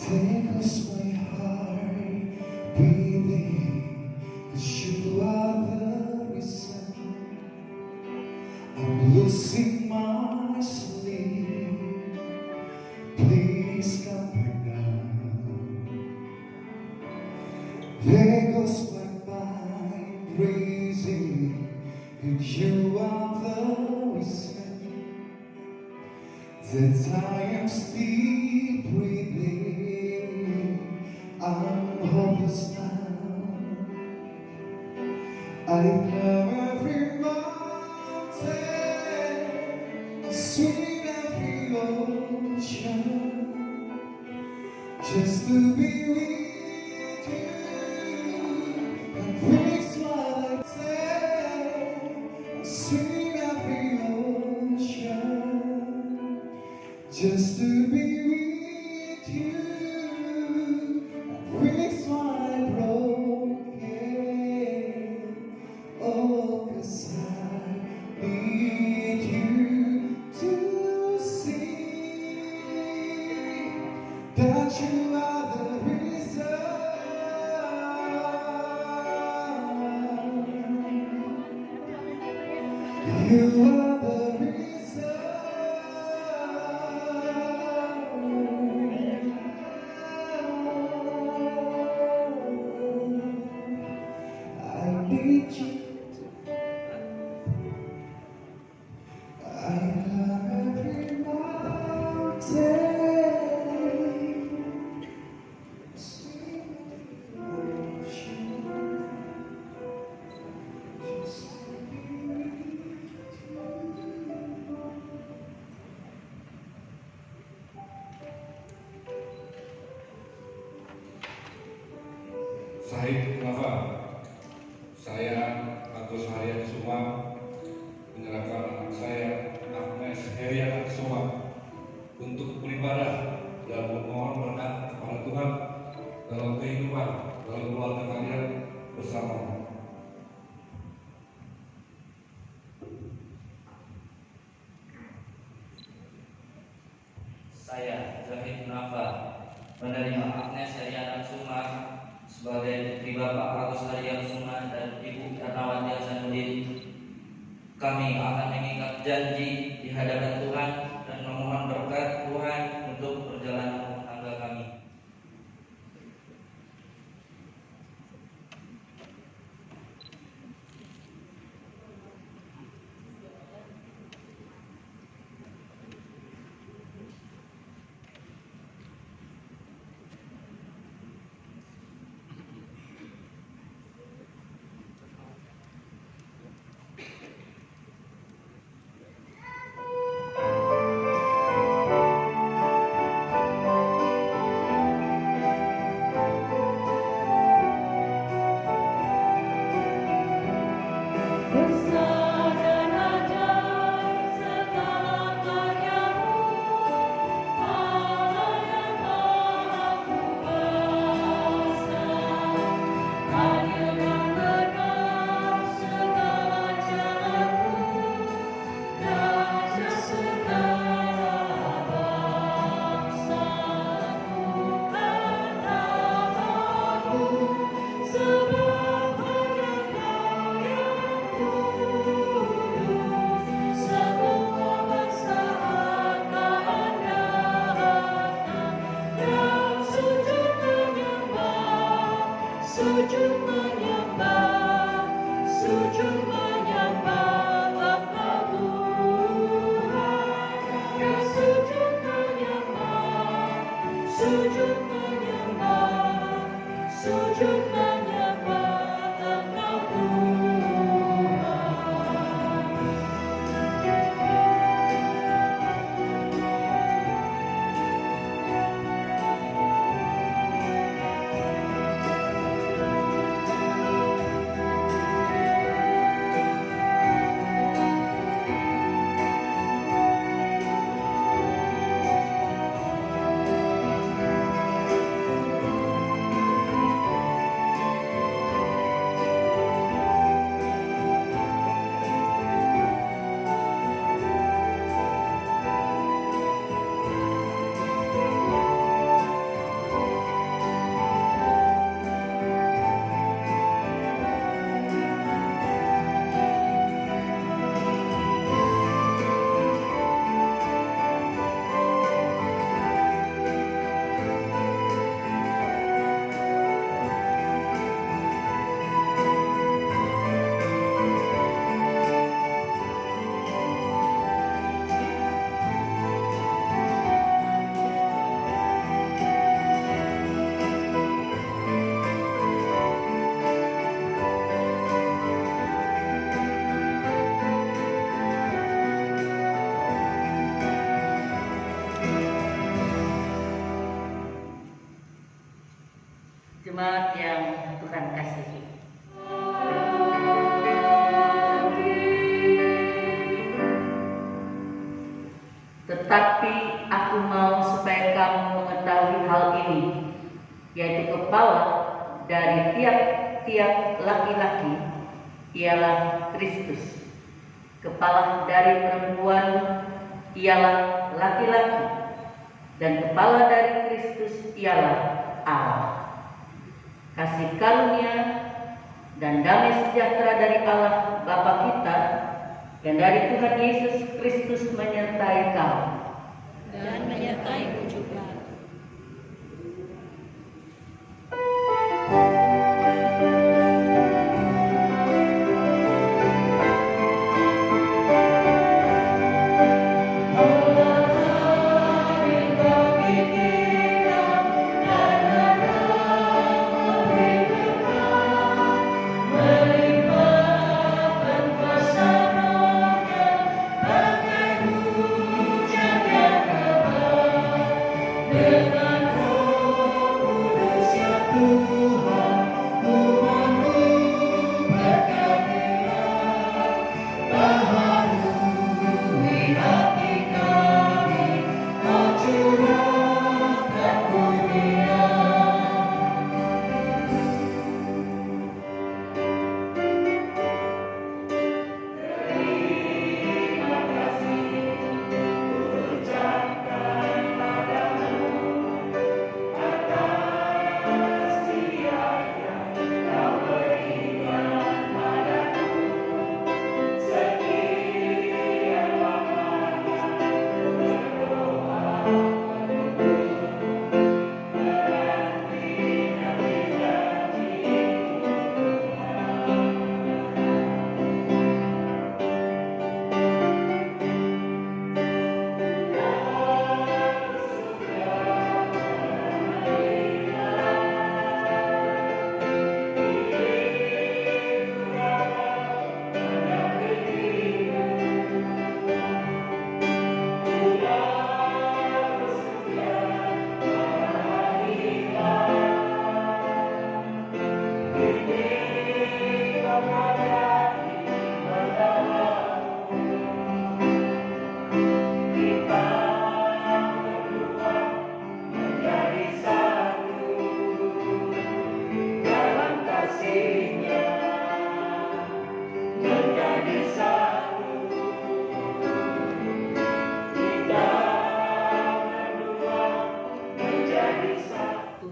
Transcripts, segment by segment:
Tickles my heart beating, 'cause you are the reason I'm losing my sleep. Please come back now. There goes my mind racing, and you are the reason that I am still breathing. I'm hopeless now. I climb every mountain, swim every ocean, just to be with you. And fix what I say, swim every ocean, just to be with you. Fix what I broken. Oh, 'cause I need you to see that you are the reason. You are the reason. I need you. I climb every mountain, swim every ocean, just to be with you. Syahid Nafa, saya Agus Harian Suma menyerahkan anak saya Agnes Heriana Suma untuk beribadah dan memohon berkat kepada Tuhan dalam kehidupan dalam keluarga kalian bersama. Saya Syahid Nafa menerima Agnes Heriana Suma sebagai putri Bapak Agus Harian Suma dan Ibu Ernawati Hasanuddin. Kami akan mengikat janji di hadapan Tuhan dan memohon berkat Tuhan untuk perjalanan rumah tangga kami. Jemaat yang Tuhan kasihi, tetapi aku mau supaya kamu mengetahui hal ini, yaitu kepala dari tiap-tiap laki-laki ialah Kristus, kepala dari perempuan ialah laki-laki, dan kepala dari Kristus ialah Allah. Kasih karunia dan damai sejahtera dari Allah Bapa kita dan dari Tuhan Yesus Kristus menyertai kamu. Dan menyertaimu juga.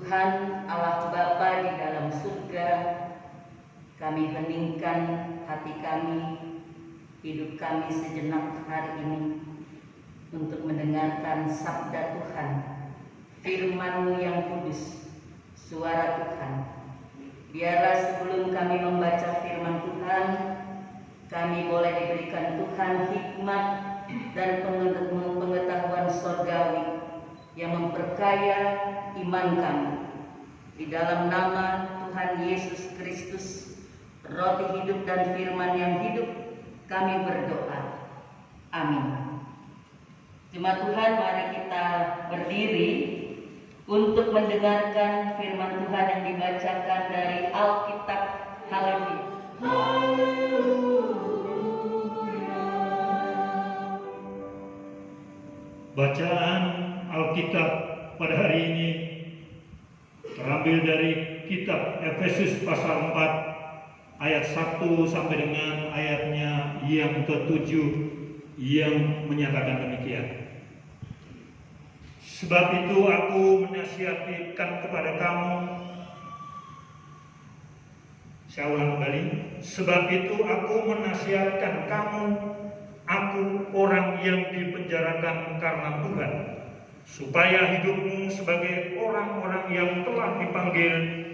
Tuhan Allah Bapa di dalam surga, kami heningkan hati kami, hidup kami sejenak hari ini untuk mendengarkan sabda Tuhan, firman-Mu yang kudus, suara Tuhan. Biarlah sebelum kami membaca firman Tuhan, kami boleh diberikan Tuhan hikmat dan pengetahuan surgawi yang memperkaya iman kami. Di dalam nama Tuhan Yesus Kristus, roti hidup dan firman yang hidup, kami berdoa. Amin. Jemaat Tuhan, mari kita berdiri untuk mendengarkan firman Tuhan yang dibacakan dari Alkitab. Haleluya. Bacaan Alkitab pada hari ini terambil dari kitab Efesus pasal 4 ayat 1 sampai dengan ayatnya yang ke-7 yang menyatakan demikian. Sebab itu aku menasihatkan kepada kamu, saya ulang kembali, sebab itu aku menasihatkan kamu, aku orang yang dipenjarakan karena Tuhan, supaya hidupmu sebagai orang-orang yang telah dipanggil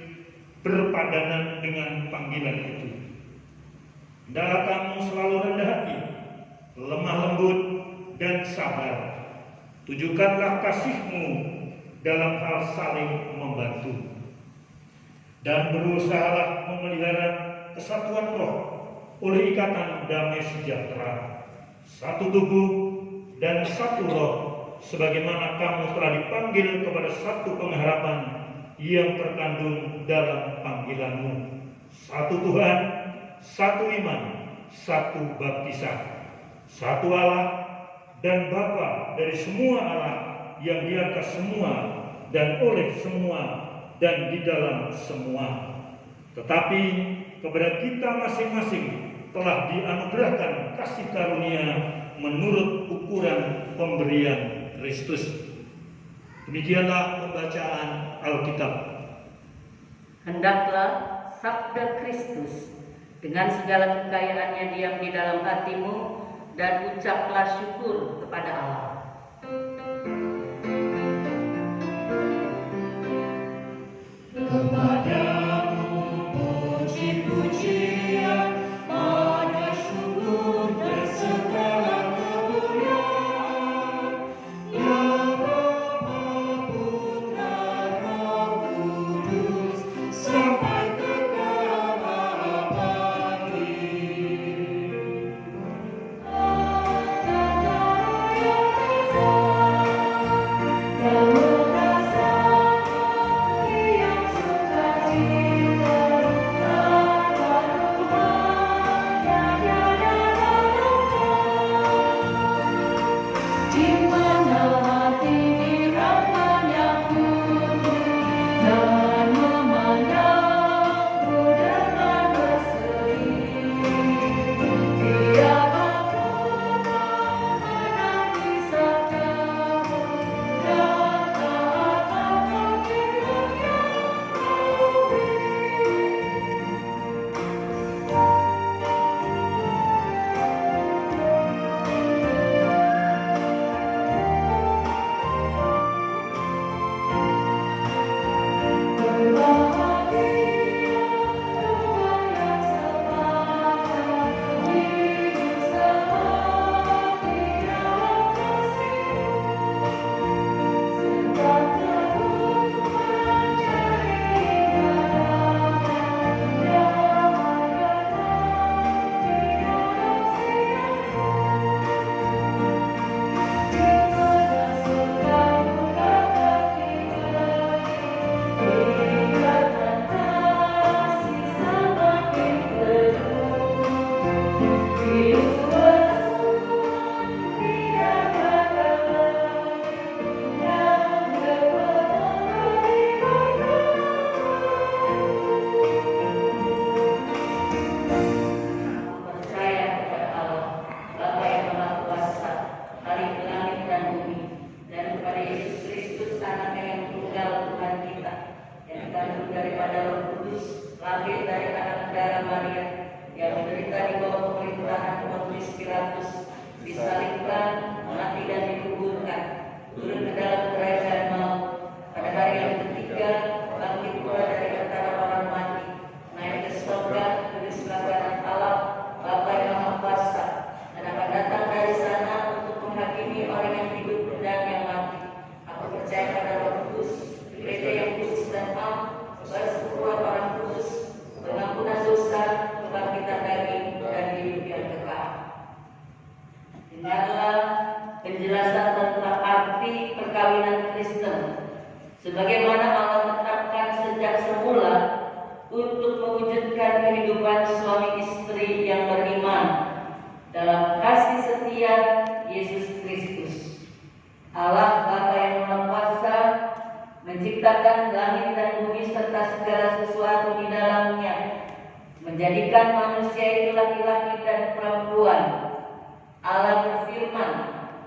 berpadanan dengan panggilan itu. Hendaklah kamu selalu rendah hati, lemah lembut dan sabar. Tunjukkanlah kasihmu dalam hal saling membantu. Dan berusahalah memelihara kesatuan roh oleh ikatan damai sejahtera. Satu tubuh dan satu roh, sebagaimana kamu telah dipanggil kepada satu pengharapan yang terkandung dalam panggilanmu. Satu Tuhan, satu iman, satu baptisan, satu Allah dan Bapa dari semua Allah yang di atas semua dan oleh semua dan di dalam semua. Tetapi kepada kita masing-masing telah dianugerahkan kasih karunia menurut ukuran pemberian Kristus. Demikianlah pembacaan Alkitab. Hendaklah sabda Kristus dengan segala kekayaannya diam di dalam hatimu dan ucaplah syukur kepada Allah. Kepadamu puji-pujian, ada syukur dan segala kemuliaan, ya Bapa, Putra, Roh Kudus, sampai kekal abadi. Disalibkan, mati dan dikuburkan, turun ke dalam kerajaan maut. Pada hari yang ketiga, bangkit pula dari antara orang mati, naik ke surga, duduk sebelah kanan Allah, Bapa yang Maha Kuasa, dan akan datang dari sana untuk menghakimi orang yang hidup dan yang mati. Aku percaya pada Roh Kudus, gereja yang kudus dan am, persekutuan orang kudus, pengampunan dosa, kebangkitan daging, dan hidup yang kekal. Dengarlah penjelasan tentang arti perkawinan Kristen, sebagaimana Allah tetapkan sejak semula untuk mewujudkan kehidupan suami istri yang beriman dalam kasih setia Yesus Kristus. Allah Bapa yang Maha Kuasa menciptakan langit dan bumi serta segala sesuatu di dalamnya, menjadikan manusia itu laki-laki dan perempuan. Allah berfirman,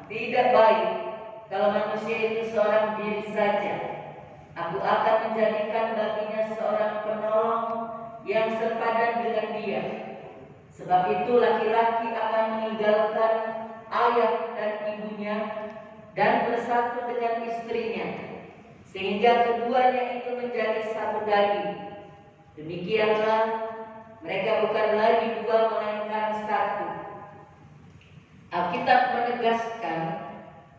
tidak baik kalau manusia itu seorang diri saja. Aku akan menjadikan baginya seorang penolong yang sepadan dengan dia. Sebab itu laki-laki akan meninggalkan ayah dan ibunya dan bersatu dengan istrinya, sehingga keduanya itu menjadi satu daging. Demikianlah mereka bukan lagi dua melainkan satu. Alkitab menegaskan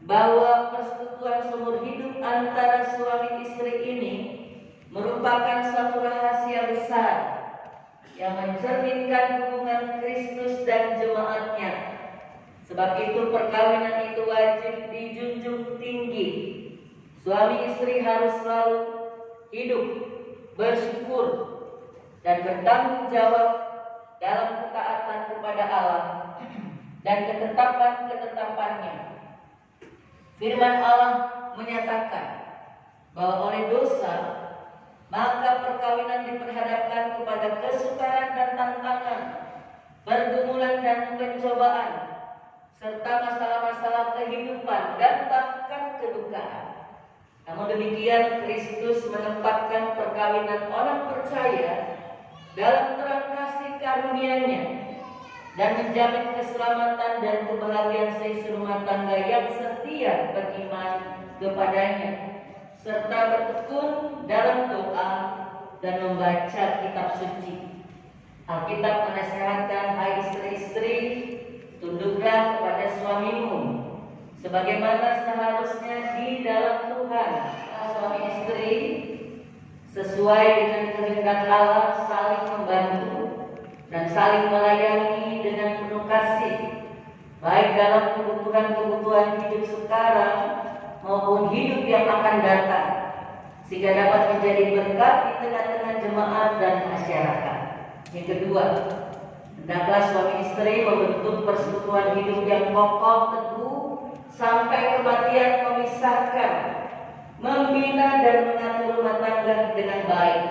bahwa persekutuan seumur hidup antara suami istri ini merupakan suatu rahasia besar yang mencerminkan hubungan Kristus dan jemaatnya. Sebab itu perkawinan itu wajib dijunjung tinggi. Suami istri harus selalu hidup, bersyukur, dan bertanggung jawab dalam ketaatan kepada Allah dan ketetapan-ketetapannya. Firman Allah menyatakan bahwa oleh dosa maka perkawinan diperhadapkan kepada kesukaran dan tantangan, pergumulan dan pencobaan, serta masalah-masalah kehidupan dan bahkan kedukaan. Namun demikian, Kristus menempatkan perkawinan orang percaya dalam terang kasih karunia-Nya dan menjamin keselamatan dan kebahagiaan seisi rumah tangga yang setia beriman kepadanya, serta bertekun dalam doa dan membaca kitab suci. Alkitab menasehatkan, hai istri-istri, tunduklah kepada suamimu sebagaimana seharusnya di dalam Tuhan. Suami istri sesuai dengan kehendak Allah saling membantu dan saling melayani dengan penuh kasih, baik dalam kebutuhan-kebutuhan hidup sekarang maupun hidup yang akan datang, sehingga dapat menjadi berkat di tengah-tengah jemaat dan masyarakat. Yang kedua, hendaklah suami istri membentuk persekutuan hidup yang kokoh teguh sampai kematian memisahkan, membina dan mengatur rumah tangga dengan baik,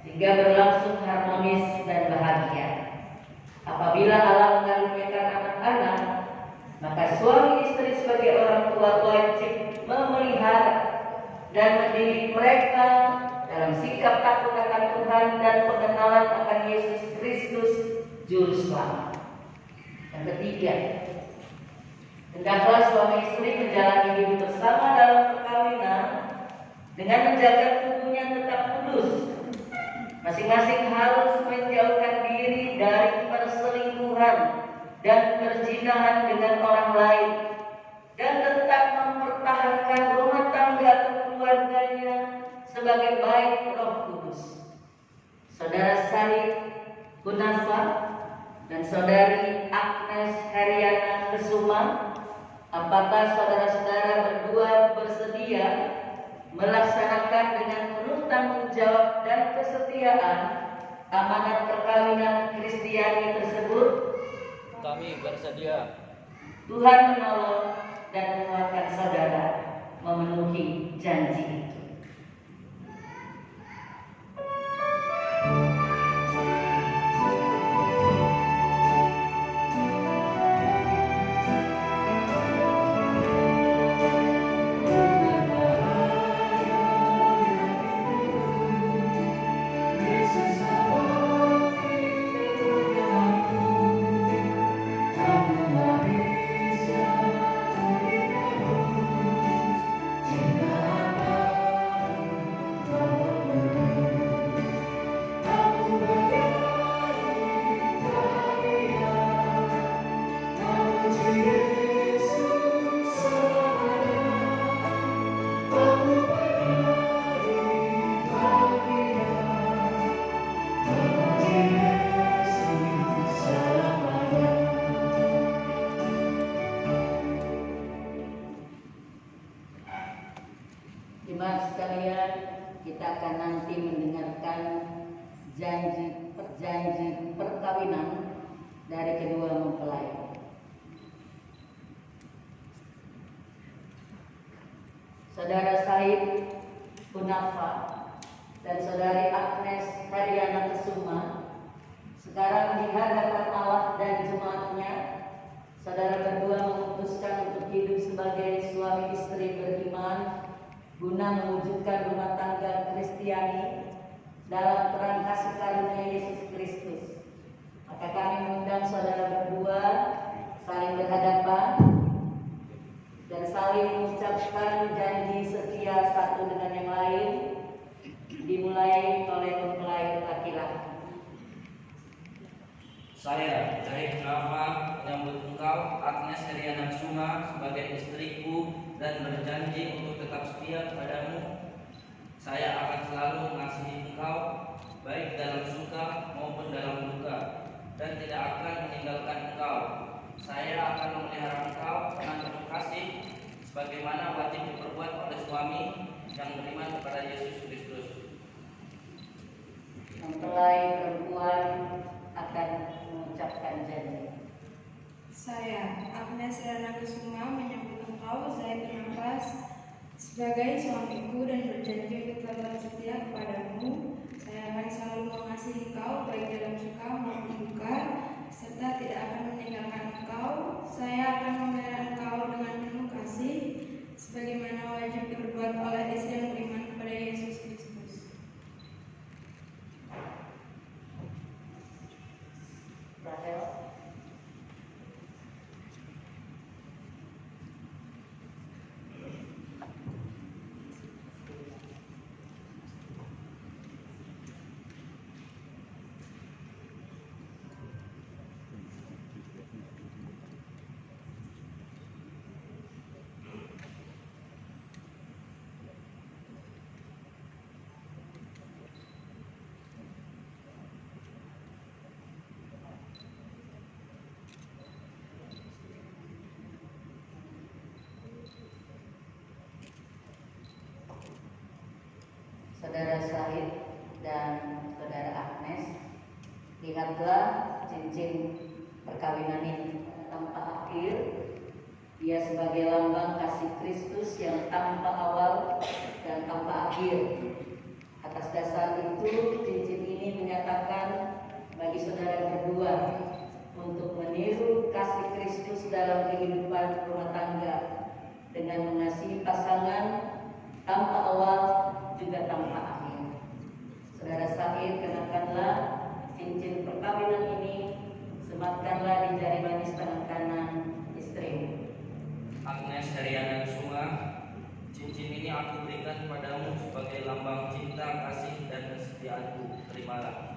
sehingga berlangsung harmonis dan bahagia. Apabila Allah mengaruniakan anak-anak, maka suami istri sebagai orang tua wajib memelihara dan mendidik mereka dalam sikap takut akan Tuhan dan pengenalan akan Yesus Kristus Juru Selamat. Yang ketiga, hendaklah suami istri menjalani hidup bersama dalam perkawinan dengan menjaga tubuhnya tetap kudus. Masing-masing harus menjauhkan diri dari perselingkuhan dan perzinahan dengan orang lain, dan tetap mempertahankan rumah tangga keluarganya sebagai baik Roh Kudus. Saudara Syahid Kunafa dan saudari Agnes Heriana Kesuma, apakah saudara-saudara berdua bersedia melaksanakan dengan penuh tanggung jawab dan kesetiaan amanat perkawinan Kristiani tersebut? Kami bersedia. Tuhan menolong dan menguatkan saudara memenuhi janji itu. Jemaat sekalian, kita akan nanti mendengarkan perjanji perkawinan dari kedua mempelai. Saudara Syahid Kunafa dan saudari Agnes Heriana Kesuma, sekarang di hadapan Allah dan jemaatnya, saudara berdua memutuskan untuk hidup sebagai suami istri beriman guna mewujudkan rumah tangga Kristiani dalam terang kasih karunia Yesus Kristus. Maka kami mengundang saudara berdua saling berhadapan dan saling mengucapkan janji setia satu dengan yang lain, dimulai oleh mempelai laki-laki. Saya, Syahid Kunafa, menyambut engkau, Agnes Heriana Kesuma, sebagai istriku dan berjanji untuk tetap setia kepadamu. Saya akan selalu mengasihi engkau, baik dalam suka maupun dalam duka, dan tidak akan meninggalkan engkau. Saya akan memelihara engkau dengan penuh kasih, sebagaimana wajib diperbuat oleh suami yang beriman kepada Yesus Kristus. mempelai perempuan akan mengucapkan janji. Saya, Agnes Rana Kusuma, menyambut engkau, Zaitun Nafas, sebagai suamiku dan berjanji untuk tetap setia kepadamu. Saya akan selalu mengasihi engkau baik dalam suka maupun duka, serta tidak akan meninggalkan engkau. Saya akan memelihara engkau dengan penuh kasih, sebagaimana wajib berbuat oleh istri yang beriman kepada Yesus Kristus. Rahel. Saudara Syahid dan Saudara Agnes, lihatlah cincin perkawinan ini tanpa akhir. Dia sebagai lambang kasih Kristus yang tanpa awal dan tanpa akhir. Atas dasar itu, cincin ini menyatakan bagi saudara berdua untuk meniru kasih Kristus dalam kehidupan rumah tangga dengan mengasihi pasangan tanpa awal juga tanpa akhir. Saudara Syahid, kenakanlah cincin perkawinan ini, sematkanlah di jari manis tangan kanan istri. Agnes Heriana Kusuma, cincin ini aku berikan padamu sebagai lambang cinta, kasih, dan kesetiaanku. Terimalah.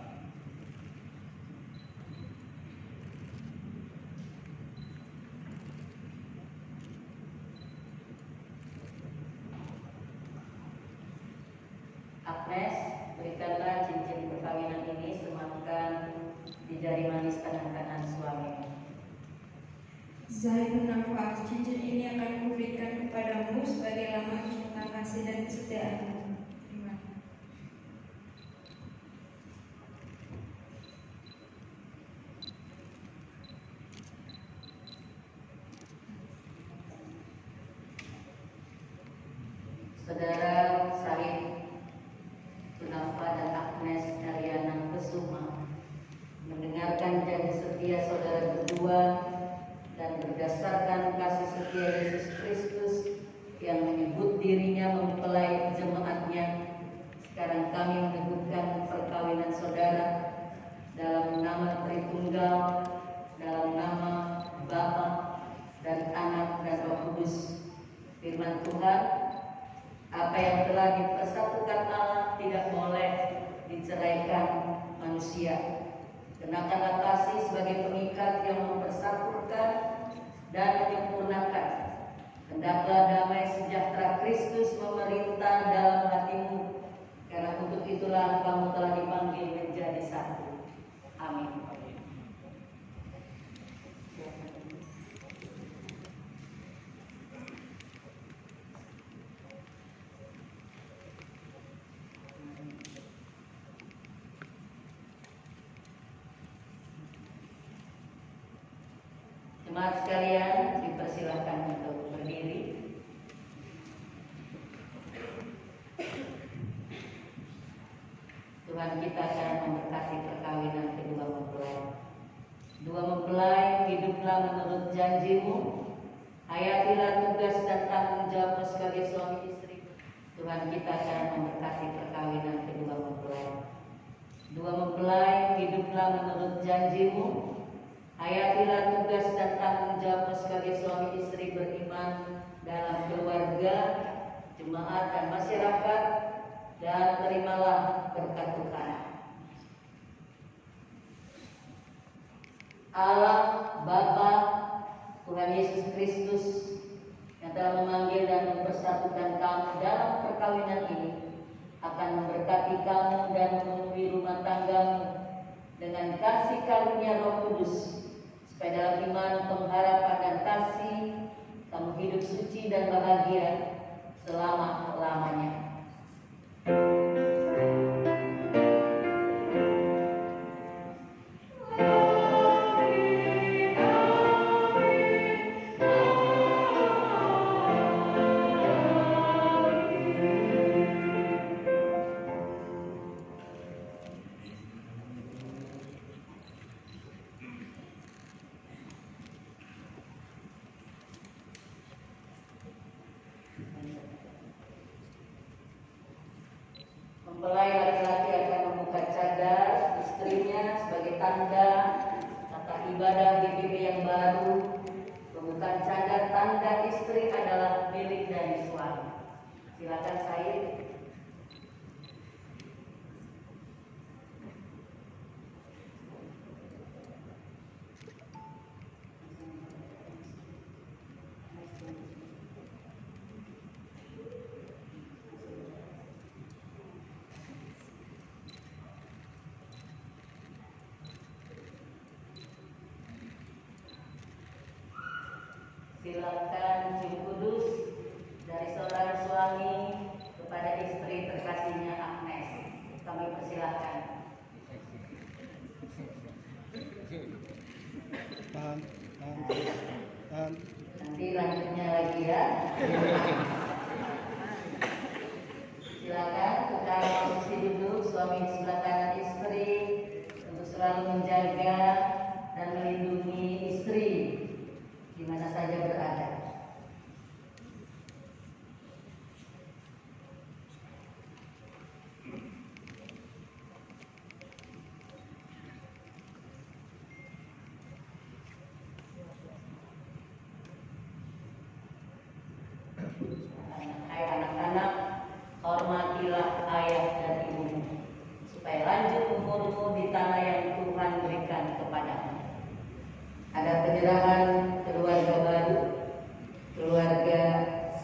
Agnes, berikanlah cincin perkawinan ini, sematkan di jari manis tangan kanan suami. Zaitun Nafas, cincin ini akan kuberikan kepadamu sebagai lambang cinta, kasih, dan kesetiaanmu. Terima kasih. Saudara Syahid Sunafa dan Agnes Heriana Kusuma mendengarkan janji setia saudara berdua dan berdasarkan kasih setia Yesus Kristus yang menyebut dirinya mempelai jemaatnya, sekarang kami menyebutkan perkawinan saudara dalam nama Tritunggal, dalam nama Bapa dan Anak dan Roh Kudus. Firman Tuhan, apa yang telah dipersatukan Allah tidak boleh diceraikan manusia. Kenakanlah kasih sebagai pengikat yang mempersatukan dan menyempurnakan. Hendaklah damai sejahtera Kristus memerintah dalam hatimu, karena untuk itulah kamu telah dipanggil menjadi satu. Amin. Jemaat sekalian, dipersilakan untuk berdiri. Tuhan kita akan memberkati perkawinan kedua mempelai. Dua mempelai, hiduplah menurut janjimu. Hayatilah tugas dan tanggung jawabmu sebagai suami istri. Tuhan kita akan memberkati perkawinan kedua mempelai. Dua mempelai, hiduplah menurut janjimu. Hayatilah tugas dan tanggung jawabmu sebagai suami istri beriman dalam keluarga, jemaat, dan masyarakat, dan terimalah berkat Tuhan. Allah Bapa, Tuhan Yesus Kristus yang telah memanggil dan mempersatukan kamu dalam perkawinan ini akan memberkati kamu dan memenuhi rumah tanggamu dengan kasih karunia Roh Kudus, supaya dalam iman, pengharapan, dan kasih kamu hidup suci dan bahagia selama-lamanya. Mempelai laki-laki akan membuka cadar istrinya sebagai tanda kata ibadah BBB yang baru. Pembukaan cadar tanda istri adalah milik dari suami. Silakan Said. Silakan cium kudus dari seorang suami kepada istri terkasihnya Agnes. Kami persilahkan. Nanti lanjutnya lagi ya. Silakan tukar posisi duduk, suami di sebelah kanan istri untuk selalu menjaga dan melindungi istri di mana saja berada. Hai anak-anak, hormatilah ayah dan ibumu, supaya lanjut umurmu di tanah yang Tuhan berikan kepadamu. Ada penyerahan keluarga baru, keluarga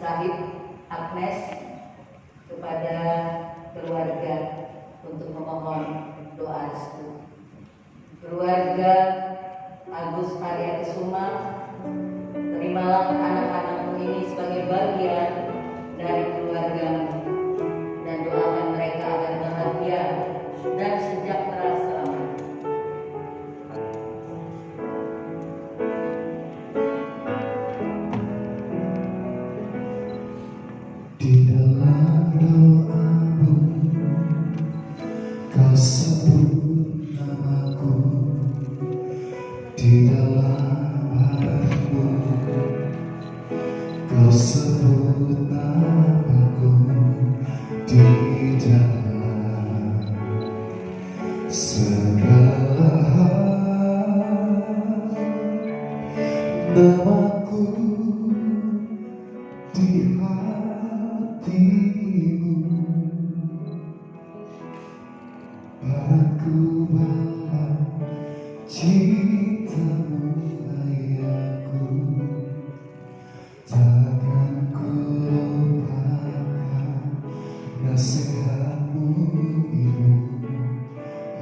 Syahid Agnes kepada keluarga untuk memohon doa restu. Keluarga Agus Arya Kusuma, terimalah anak-anakmu ini sebagai bagian dari keluargamu dan doakan mereka agar bahagia dan sejahtera selamanya. Di dalam doamu kau sebut namaku, di dalam hatimu kau sebut namaku, di dalam segala hal namaku di hatimu. Padaku balas cintamu ayahku, takkan ku lupakan nasihatmu ibu.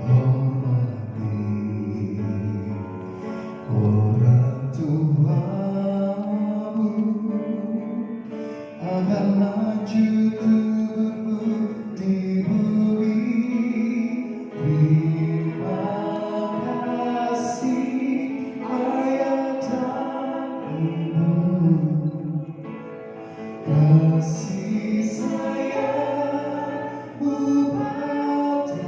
Hormati orang tuamu agar maju tubuhmu di bumi. Terima kasih ayah dan ibu, kasih sayangmu padaku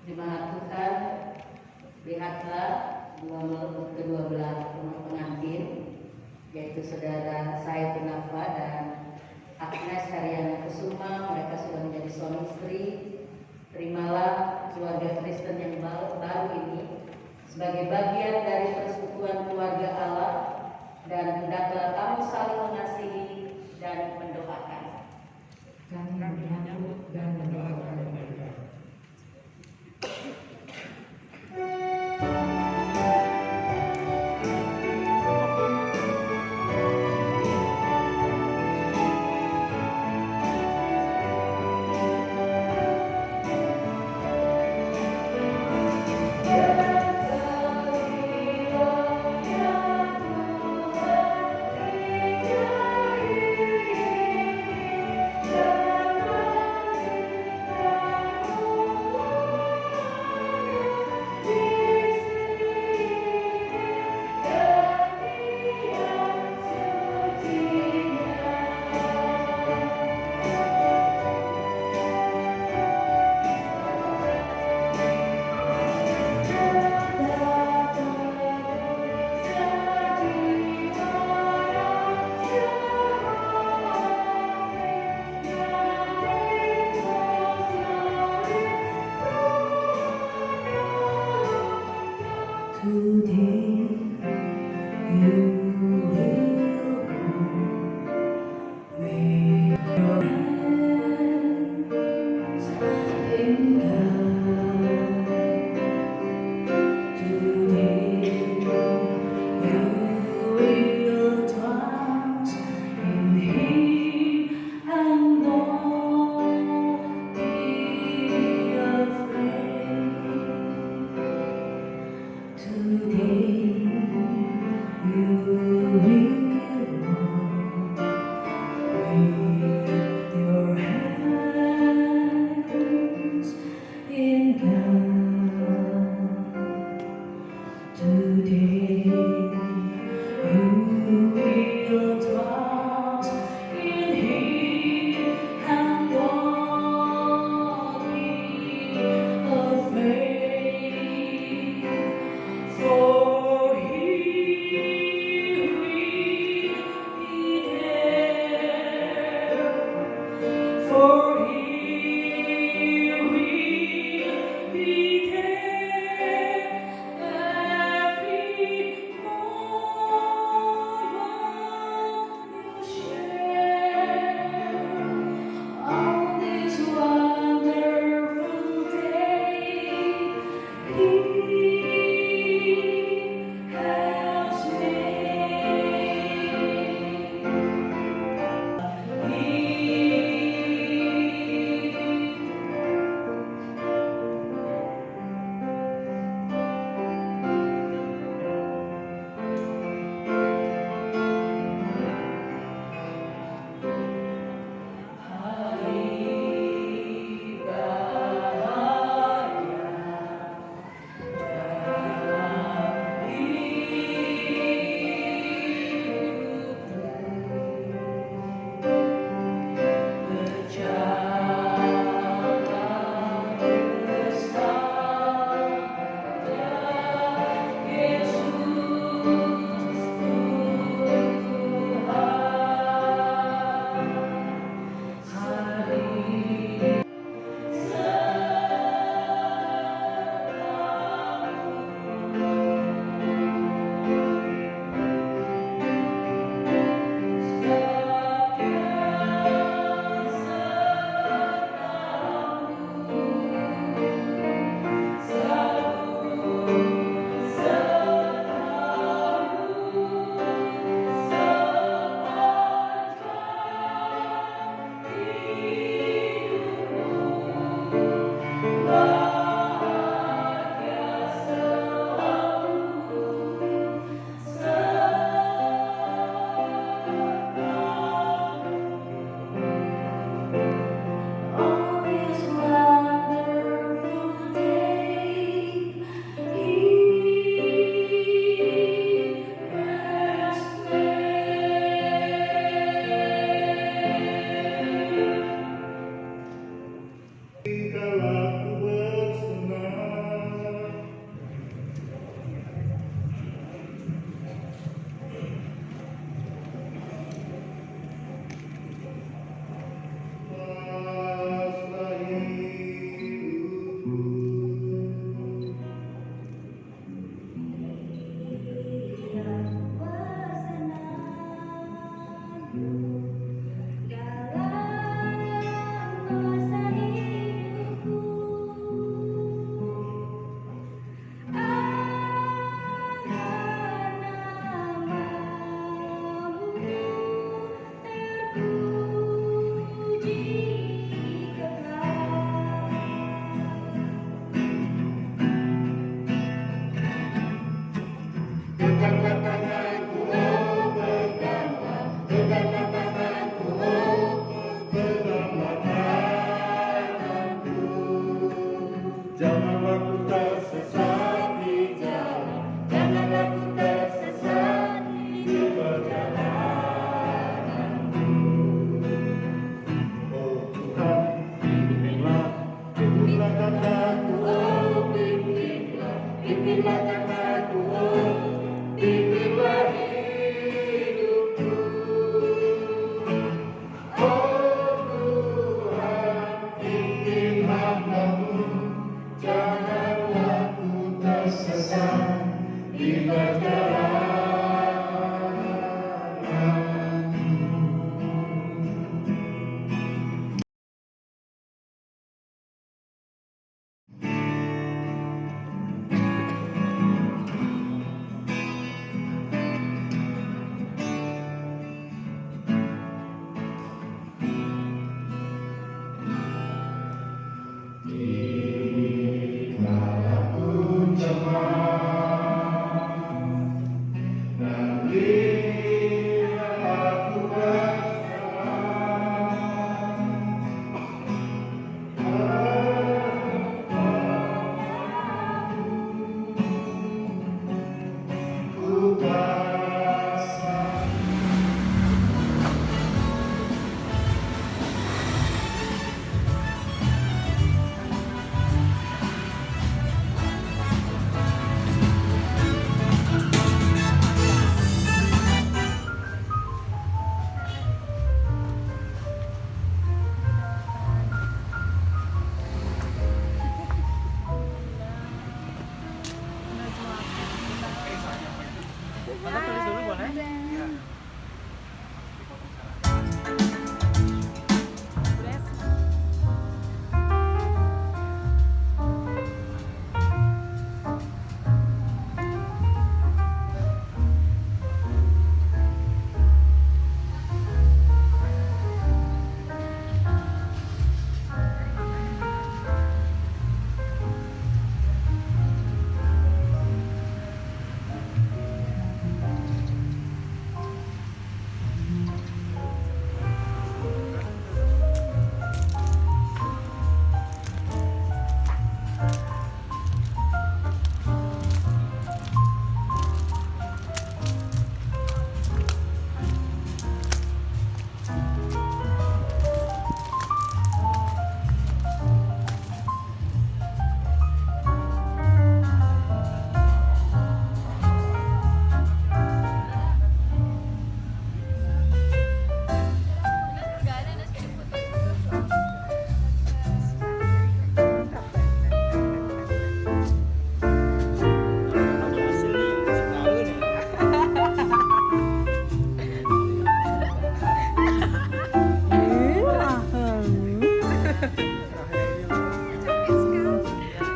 Jemaat Tuhan, lihatlah kedua belah pengantin, yaitu saudara Said Nafa dan Agnes Haryana Kusuma. Mereka sudah menjadi suami istri. Terimalah keluarga Kristen yang baru ini sebagai bagian dari persekutuan keluarga Allah, dan hendaklah kamu saling mengasihi dan mendoakan. Kami menyambut dan mendoakan mereka. Jangan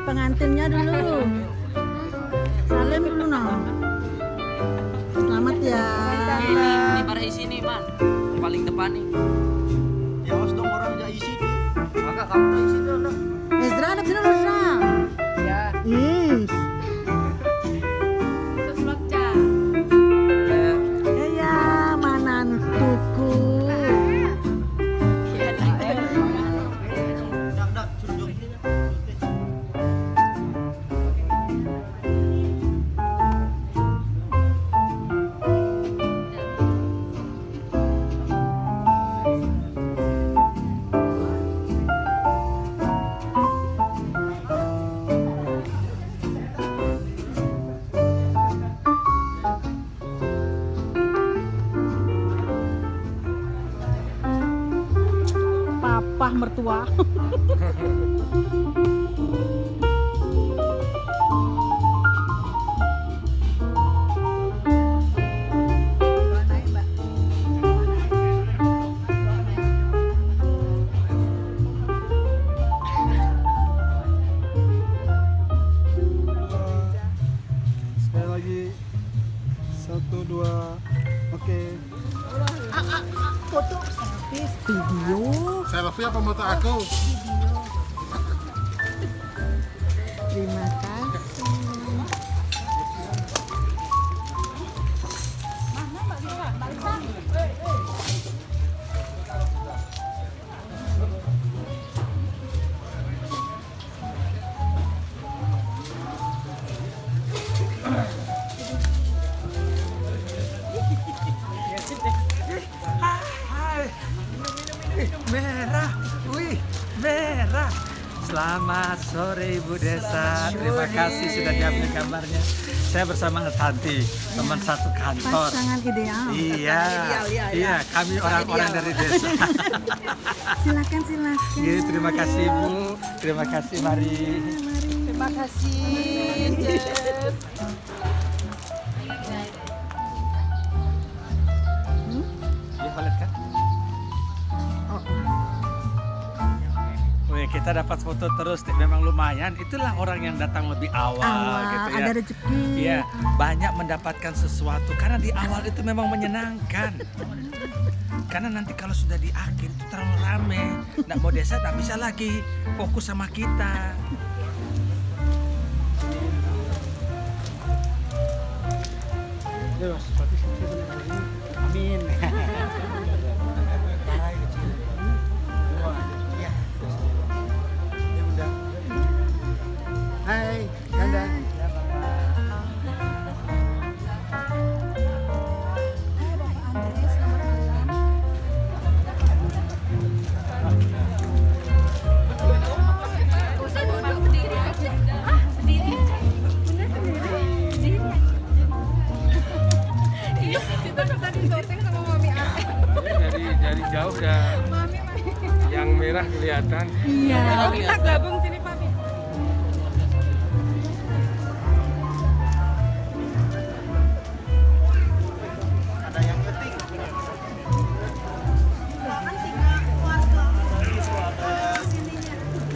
Pengantinnya dulu. Salim dulu nah. Selamat ya. Ini pada isi nih, Man. Paling depan nih. Ya harus dong orang aja isi. Maka kamu isi dulu. Ezra ada sini Ezra. Ya. Yes. Ya mana tuku. Papa mertua. Sekali lagi. 1, 2. Oke. Foto selfie video. Selfie apa foto aku? Terima kasih. Merah, wih, merah. Selamat sore Ibu Desa. Terima kasih sudah diambil gambarnya. Saya bersama Tanti, teman satu kantor. Pasangan ideal. Iya, iya, kami orang-orang dari desa. Silakan. Jadi, terima kasih Ibu, terima kasih mari. Terima kasih. Dia valid kan? Wih, kita dapat foto terus, memang lumayan. Itulah orang yang datang lebih awal gitu ya. Ada rezeki. Iya, banyak mendapatkan sesuatu karena di awal itu memang menyenangkan. Karena nanti kalau sudah di akhir itu terlalu rame, nggak mau desa, nggak bisa lagi fokus sama kita. Amin. Hai, Ganda. Dari jauh dah yang merah kelihatan. Iya. Kita gabung sini Pak. Ada yang ngetik.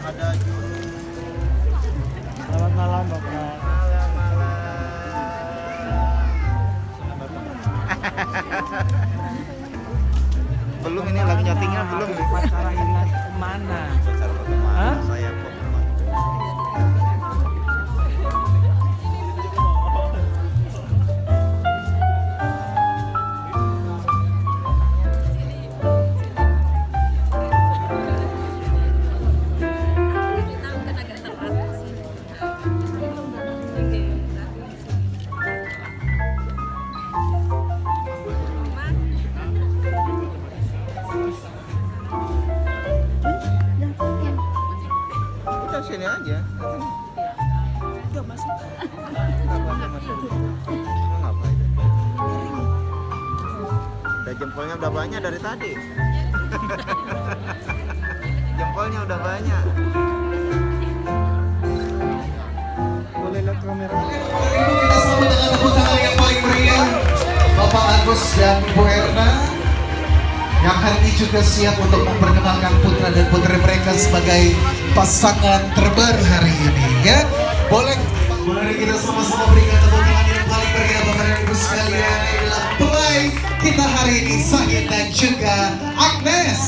Ada Selamat malam Bapak. belum ini lagi nyetingnya belum nih. Upacara ingat mana? Hah? Saya kok. Sini aja. Enggak masuk. Ngapain? Udah jempolnya udah banyak dari tadi. Jempolnya udah banyak. Boleh lihat kamera. Ibu kita sambut dengan tepuk tangan yang paling meriah, Bapak Agus dan Bu Erna. yang hari ini juga siap untuk memperkenalkan putra dan putri mereka sebagai pasangan terbaru hari ini ya. Boleh mari kita sama-sama berikan tepuk tangan yang paling meriah Bapak dan Ibu sekalian. Inilah pelai kita hari ini, Said dan juga Agnes.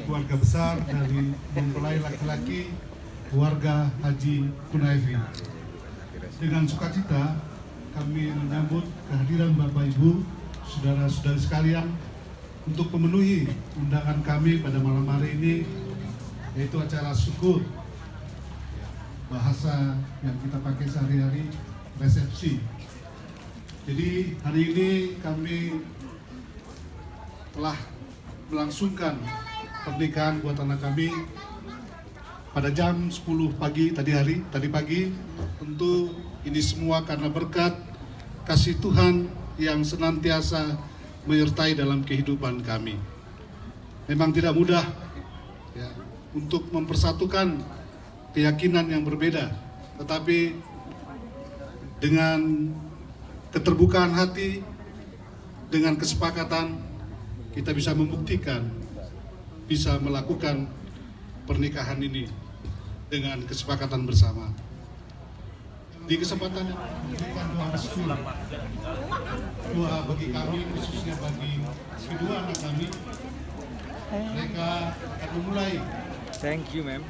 Keluarga besar dari mempelai laki-laki keluarga Haji Kunaifi. Dengan sukacita kami menyambut kehadiran Bapak Ibu, saudara-saudari sekalian untuk memenuhi undangan kami pada malam hari ini, yaitu acara syukur, bahasa yang kita pakai sehari-hari, resepsi. Jadi hari ini kami telah melangsungkan pernikahan buat anak kami pada jam 10 pagi tadi pagi. Tentu ini semua karena berkat kasih Tuhan yang senantiasa menyertai dalam kehidupan kami. Memang tidak mudah ya, untuk mempersatukan keyakinan yang berbeda, tetapi dengan keterbukaan hati, dengan kesepakatan, kita bisa membuktikan, bisa melakukan pernikahan ini dengan kesepakatan bersama. Di kesempatan yang memberikan doa restu, doa bagi kami, khususnya bagi kedua anak kami, mereka akan memulai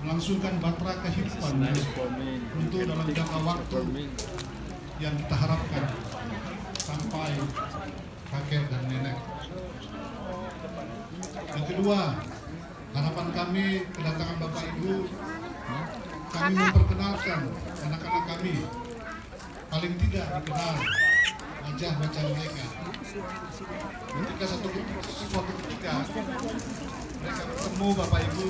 melangsungkan batra kehidupan untuk dalam jangka waktu yang kita harapkan sampai kakek dan nenek. Yang kedua, harapan kami kedatangan Bapak Ibu, kami memperkenalkan anak-anak kami, paling tidak dikenal wajah baca mereka. Ketika suatu ketika mereka bertemu Bapak Ibu,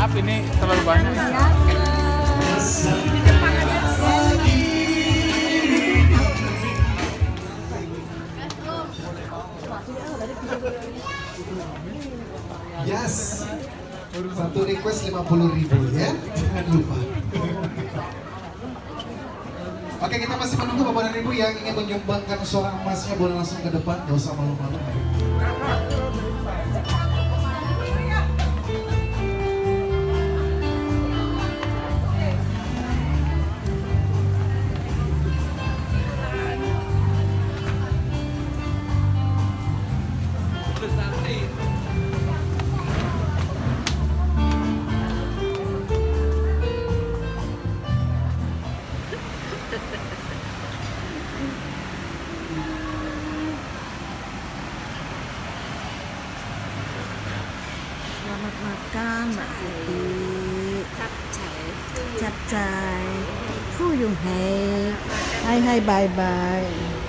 Maaf ini terlalu banyak. Yes, satu request 50.000 ya, jangan lupa. Oke, kita masih menunggu Bapak dan Ibu yang ingin menyumbangkan suara emasnya, boleh langsung ke depan, gak usah malu-malu. Selamat makan Mbak Siti. Capcay. Fu Yung Hai. Hai hai bye bye.